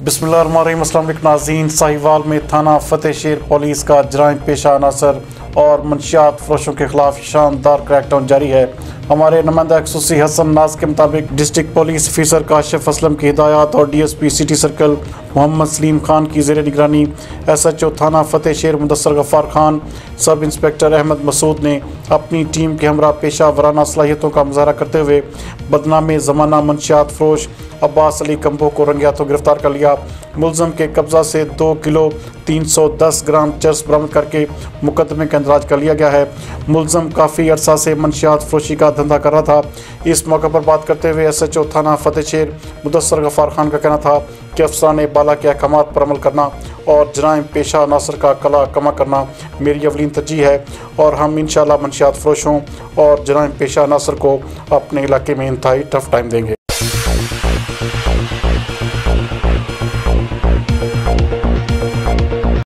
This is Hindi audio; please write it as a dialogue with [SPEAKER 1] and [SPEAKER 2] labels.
[SPEAKER 1] बिस्मिल्लाहिर्रहमानिर्रहीम। अस्सलाम वालेकुम नाज़रीन। साहिवाल में थाना फतेहशेर पुलिस का जराइम पेशा अनासर और मंशियात फरोशों के खिलाफ शानदार क्रैकडाउन जारी है। हमारे नुमाइंदा खसूसी हसन नाज के मुताबिक district police officer Kashif Aslam की हिदायत और DSP city circle Mohammad Salim Khan की ज़ेर निगरानी SHO थाना फतेहशेर मुदस्सर गफ्फार खान, सब इंस्पेक्टर अहमद मसूद ने अपनी टीम के हमरा पेशा वराना सलाहियतों का मुजाहरा करते हुए बदनाम ज़माना मंशियात फरोश अब्बास अली कंबो को रंगे हाथों गिरफ्तार कर लिया। मुलजम के कब्जा से 2 किलो 310 ग्राम चर्स बरामद करके मुकदमे का इंदराज कर लिया गया है। मुलजम काफ़ी अरसा से मंशियात फरोशी का धंधा कर रहा था। इस मौके पर बात करते हुए SHO थाना फतेहशेर मुदस्सर गफ्फार खान का कहना था कि अफसरान बाला के अहकामात पर अमल करना और जराइम पेशा अनासर का कला कमा करना मेरी अवलीन तरजीह है और हम इंशाअल्लाह मंशियात फरोशों और जराइम पेशा अनासर को अपने इलाके में इंतहाई टफ टाइम देंगे।